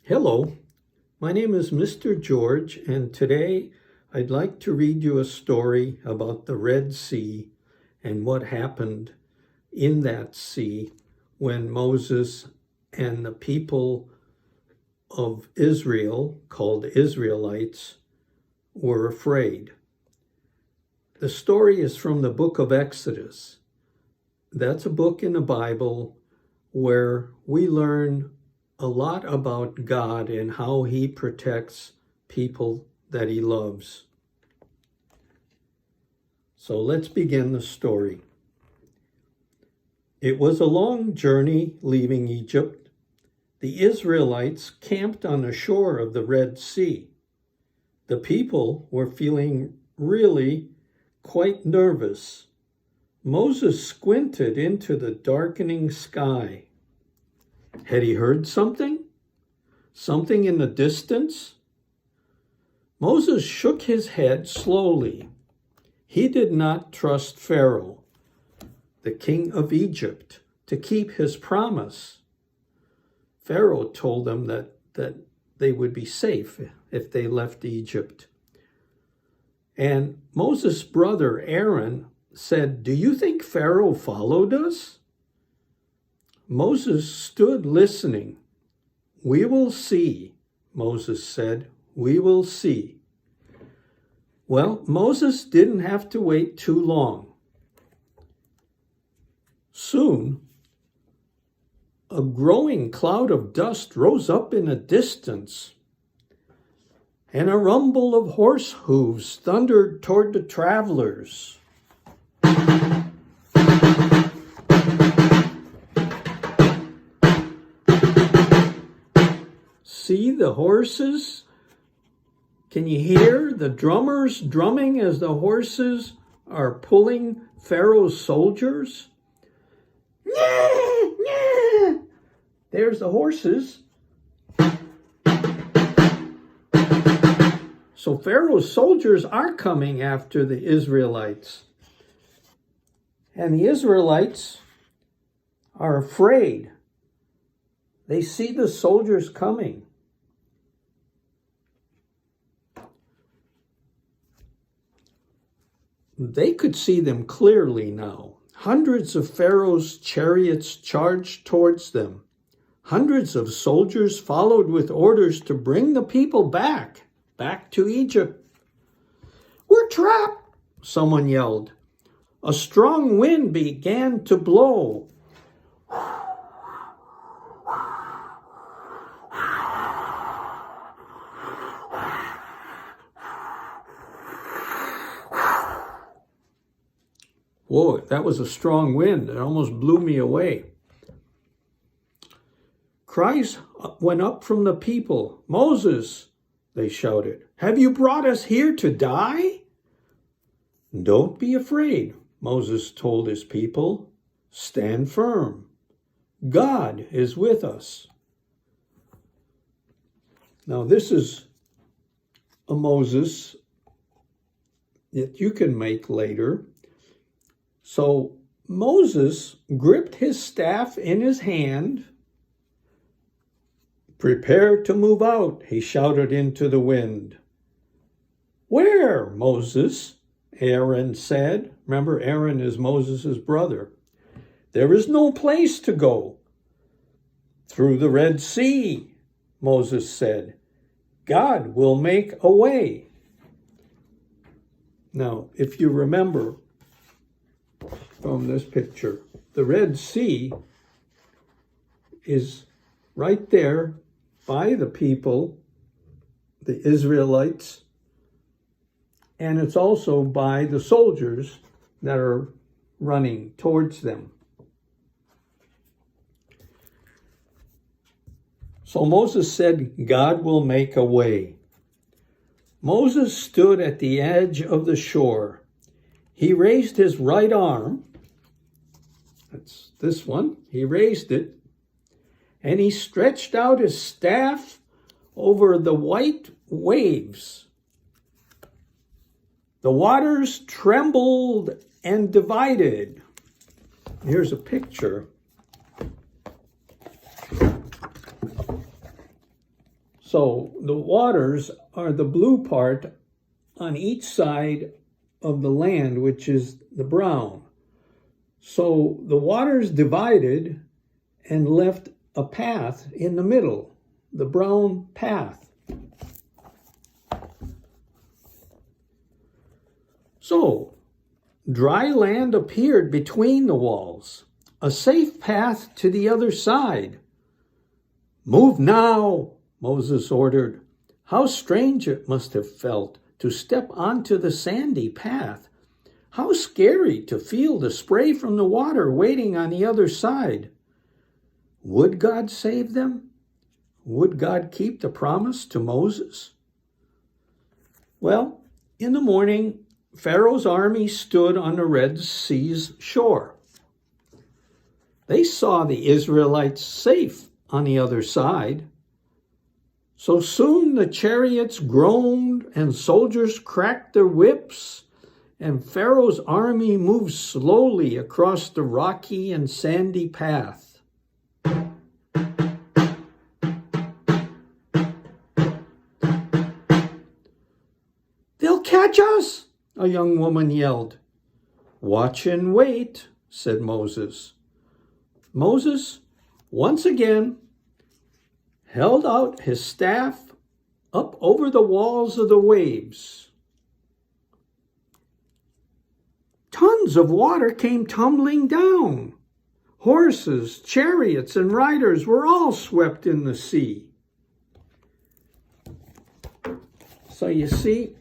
Hello, my name is Mr. George, and today I'd like to read you a story about the Red Sea and what happened in that sea when Moses and the people of Israel, called Israelites, were afraid. The story is from the book of Exodus. That's a book in the Bible where we learn a lot about God and how he protects people that he loves. So let's begin the story. It was a long journey leaving Egypt. The Israelites camped on the shore of the Red Sea. The people were feeling really quite nervous. Moses squinted into the darkening sky. Had he heard something? Something in the distance? Moses shook his head slowly. He did not trust Pharaoh, the king of Egypt, to keep his promise. Pharaoh told them that they would be safe if they left Egypt. And Moses' brother Aaron said, "Do you think Pharaoh followed us?" Moses stood listening. "We will see," Moses said. "We will see." Well, Moses didn't have to wait too long. Soon, a growing cloud of dust rose up in the distance, and a rumble of horse hooves thundered toward the travelers. See the horses? Can you hear the drummers drumming as the horses are pulling Pharaoh's soldiers? There's the horses. So Pharaoh's soldiers are coming after the Israelites. And the Israelites are afraid. They see the soldiers coming. They could see them clearly now. Hundreds of Pharaoh's chariots charged towards them. Hundreds of soldiers followed with orders to bring the people back to Egypt. "We're trapped," someone yelled. A strong wind began to blow. Whoa, that was a strong wind. It almost blew me away. Cries went up from the people. "Moses," they shouted, "have you brought us here to die?" "Don't be afraid," Moses told his people. "Stand firm. God is with us." Now this is a Moses that you can make later. So Moses gripped his staff in his hand. "Prepare to move out," he shouted into the wind. "Where, Moses?" Aaron said. Remember, Aaron is Moses' brother. "There is no place to go." "Through the Red Sea," Moses said. "God will make a way." Now, if you remember from this picture, the Red Sea is right there by the people, the Israelites, and it's also by the soldiers that are running towards them. So Moses said, "God will make a way." Moses stood at the edge of the shore. He raised his right arm. That's this one. He raised it. And he stretched out his staff over the white waves. The waters trembled and divided. Here's a picture. So the waters are the blue part on each side of the land, which is the brown. So the waters divided and left a path in the middle, the brown path. So dry land appeared between the walls, a safe path to the other side. "Move now," Moses ordered. How strange it must have felt to step onto the sandy path. How scary to feel the spray from the water waiting on the other side. Would God save them? Would God keep the promise to Moses? Well, in the morning, Pharaoh's army stood on the Red Sea's shore. They saw the Israelites safe on the other side. So soon the chariots groaned and soldiers cracked their whips, and Pharaoh's army moved slowly across the rocky and sandy path. "They'll catch us," a young woman yelled. "Watch and wait," said Moses. Moses, once again, held out his staff up over the walls of the waves. Tons of water came tumbling down. Horses, chariots, and riders were all swept in the sea. So you see,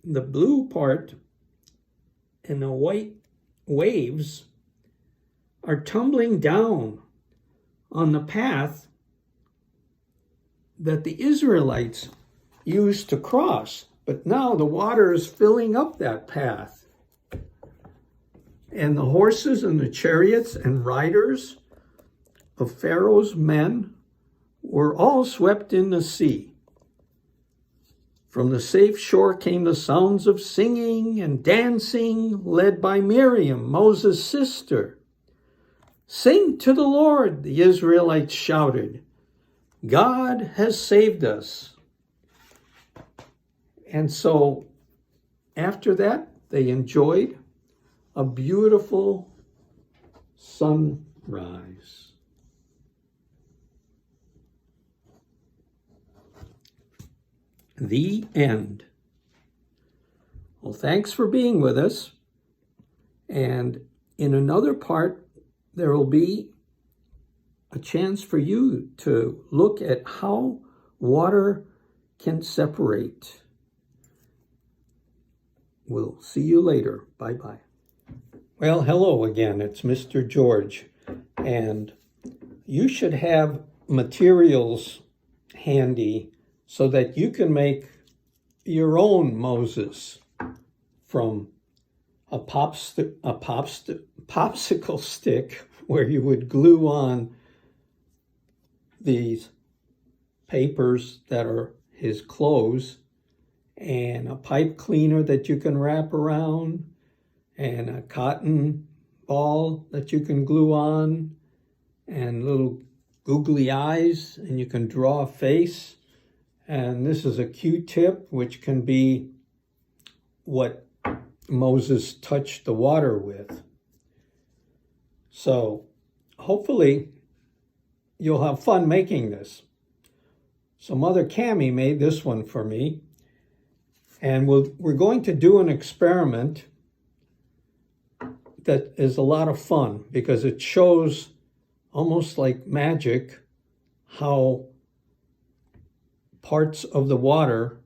the blue part and the white waves are tumbling down on the path that the Israelites used to cross. But now the water is filling up that path. And the horses and the chariots and riders of Pharaoh's men were all swept in the sea. From the safe shore came the sounds of singing and dancing, led by Miriam, Moses' sister. "Sing to the Lord," the Israelites shouted. "God has saved us." And so after that, they enjoyed a beautiful sunrise. The end. Well, thanks for being with us. And in another part, there will be a chance for you to look at how water can separate. We'll see you later. Bye-bye. Well, hello again. It's Mr. George. And you should have materials handy so that you can make your own Moses from a popsicle stick where you would glue on these papers that are his clothes, and a pipe cleaner that you can wrap around, and a cotton ball that you can glue on, and little googly eyes, and you can draw a face. And this is a Q-tip, which can be what Moses touched the water with. So hopefully you'll have fun making this. So Mother Cammie made this one for me. And we're going to do an experiment that is a lot of fun because it shows almost like magic how parts of the water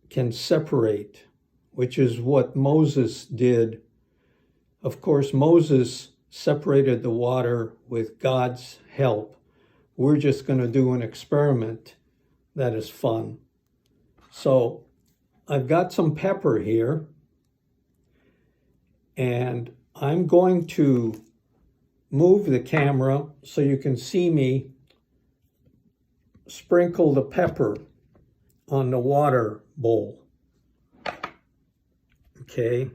can separate, which is what Moses did. Of course, Moses separated the water with God's help. We're just going to do an experiment that is fun. So I've got some pepper here, and I'm going to move the camera so you can see me sprinkle the pepper on the water bowl. Okay.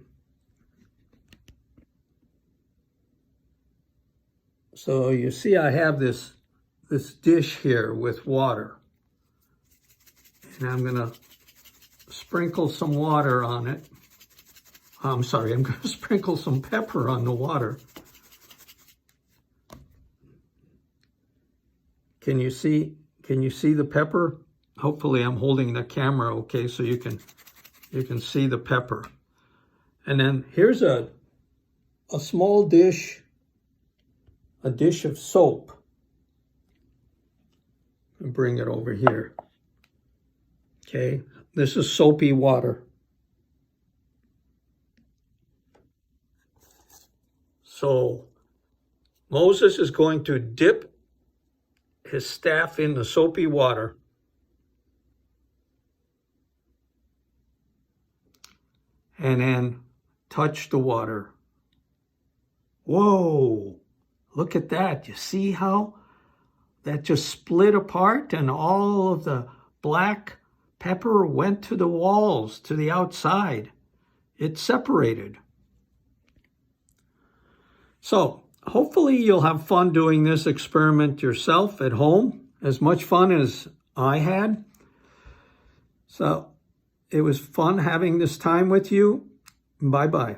So you see I have this dish here with water. And I'm going to sprinkle some water on it. I'm sorry, I'm going to sprinkle some pepper on the water. Can you see the pepper? Hopefully I'm holding the camera okay so you can see the pepper. And then here's a small dish, a dish of soap. And bring it over here. Okay, this is soapy water. So Moses is going to dip his staff in the soapy water. And then touch the water. Whoa, look at that. You see how that just split apart and all of the black pepper went to the walls, to the outside. It separated. So hopefully you'll have fun doing this experiment yourself at home, as much fun as I had. So it was fun having this time with you. Bye-bye.